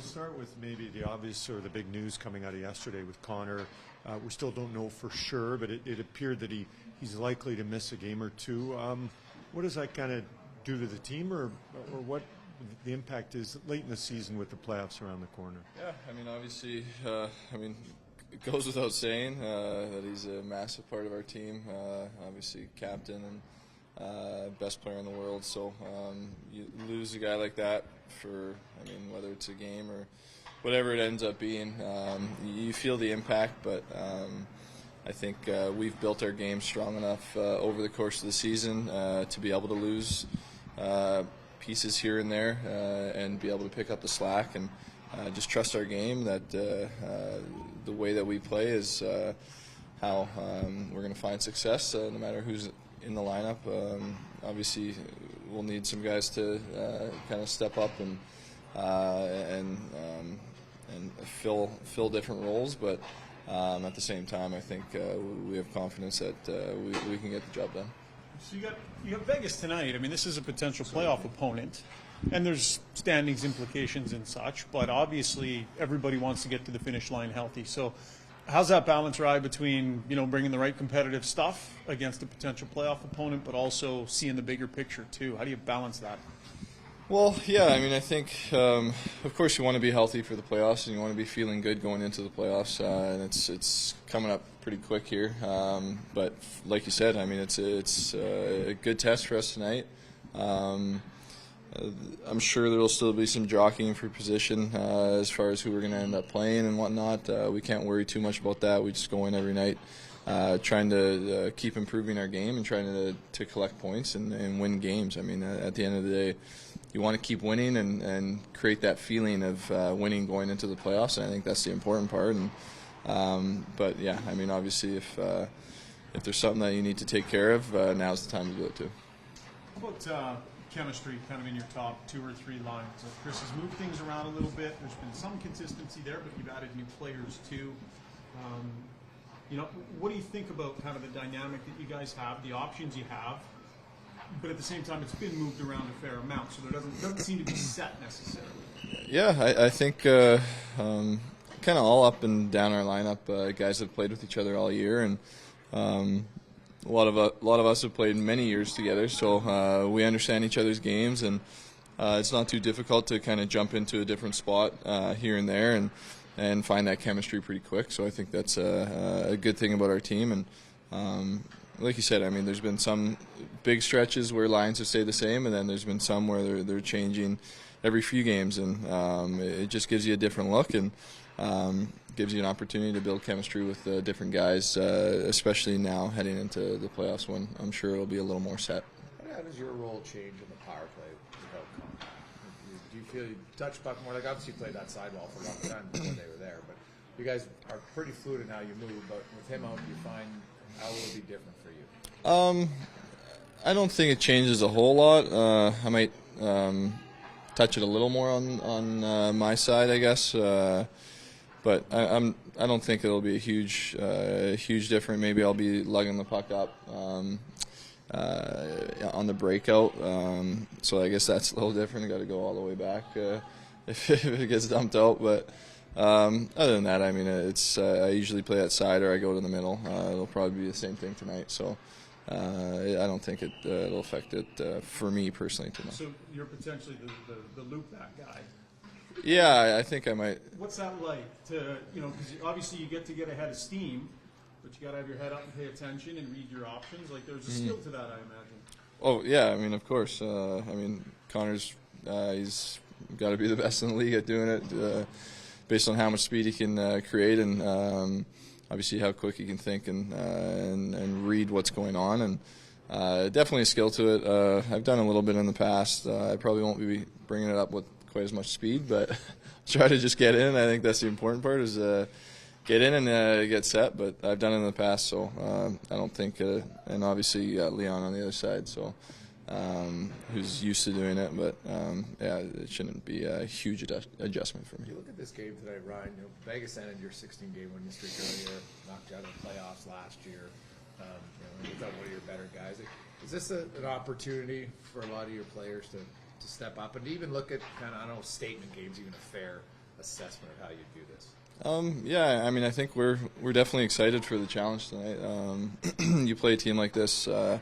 we'll start with maybe the obvious or the big news coming out of yesterday with Connor. We still don't know for sure, but it appeared that he's likely to miss a game or two. What does that kind of do to the team, or what the impact is late in the season with the playoffs around the corner? Yeah, I mean, obviously, it goes without saying that he's a massive part of our team. Obviously, captain and best player in the world. So you lose a guy like that for, whether it's a game or whatever it ends up being, you feel the impact. But I think we've built our game strong enough over the course of the season to be able to lose pieces here and there and be able to pick up the slack and just trust our game that the way that we play is how we're going to find success no matter who's in the lineup. Obviously, we'll need some guys to kind of step up and fill different roles, but at the same time, I think we have confidence that we can get the job done. So you got Vegas tonight. I mean, this is a potential playoff opponent, and there's standings implications and such. But obviously, everybody wants to get to the finish line healthy. So, how's that balance ride between bringing the right competitive stuff against a potential playoff opponent, but also seeing the bigger picture too? How do you balance that? Well, yeah, I think, of course, you want to be healthy for the playoffs, and you want to be feeling good going into the playoffs, and it's coming up pretty quick here. But like you said, it's a good test for us tonight. I'm sure there will still be some jockeying for position as far as who we're going to end up playing and whatnot. We can't worry too much about that. We just go in every night trying to keep improving our game and trying to collect points and win games. At the end of the day, you want to keep winning and create that feeling of winning going into the playoffs, and I think that's the important part. But yeah, obviously, if there's something that you need to take care of, now's the time to do it too. How about chemistry, kind of in your top 2 or 3 lines? Chris has moved things around a little bit. There's been some consistency there, but you've added new players too. What do you think about kind of the dynamic that you guys have, the options you have? But at the same time, it's been moved around a fair amount, so there doesn't seem to be set necessarily. Yeah, I think kind of all up and down our lineup, guys have played with each other all year, and a lot of us have played many years together, so we understand each other's games, and it's not too difficult to kind of jump into a different spot here and there and find that chemistry pretty quick. So I think that's a good thing about our team. And like you said, there's been some big stretches where lines have stayed the same, and then there's been some where they're changing every few games, and it just gives you a different look and gives you an opportunity to build chemistry with different guys, especially now heading into the playoffs when I'm sure it'll be a little more set. How does your role change in the power play without Connor? Do you feel you touch puck more? Like, obviously you played that sidewall for a long time before they were there, but you guys are pretty fluid in how you move, but with him out, do you find how will it be different for you? I don't think it changes a whole lot. I might touch it a little more on my side, I guess. But I don't think it'll be a huge difference. Maybe I'll be lugging the puck up on the breakout. So I guess that's a little different. I got to go all the way back if it gets dumped out. But other than that, it's I usually play outside or I go to the middle. It'll probably be the same thing tonight. So I don't think it'll affect it for me personally too much. So you're potentially the loop back guy. Yeah, I think I might. What's that like to, because obviously you get ahead of steam, but you got to have your head up and pay attention and read your options. Like, there's a skill to that, I imagine. Oh, yeah, of course. Connor's, he's got to be the best in the league at doing it based on how much speed he can create and obviously how quick he can think and read what's going on. And definitely a skill to it. I've done a little bit in the past. I probably won't be bringing it up with quite as much speed, but try to just get in. I think that's the important part is get in and get set, but I've done it in the past, so I don't think, and obviously you got Leon on the other side, so who's used to doing it, but yeah, it shouldn't be a huge adjustment for me. You look at this game tonight, Ryan, Vegas ended your 16-game winning streak earlier, knocked you out of the playoffs last year, without one of your better guys. Is this an opportunity for a lot of your players to step up and even look at kind of, I don't know, statement games, even a fair assessment of how you do this? Yeah, I mean, I think we're definitely excited for the challenge tonight. You play a team like this at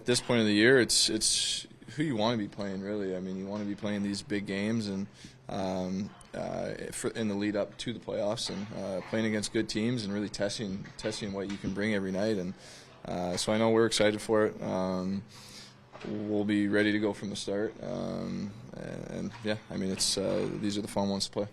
this point of the year. It's who you want to be playing, really. I mean, you want to be playing these big games and in the lead up to the playoffs, and playing against good teams and really testing what you can bring every night. And so I know we're excited for it. We'll be ready to go from the start. And yeah, I mean, these are the fun ones to play.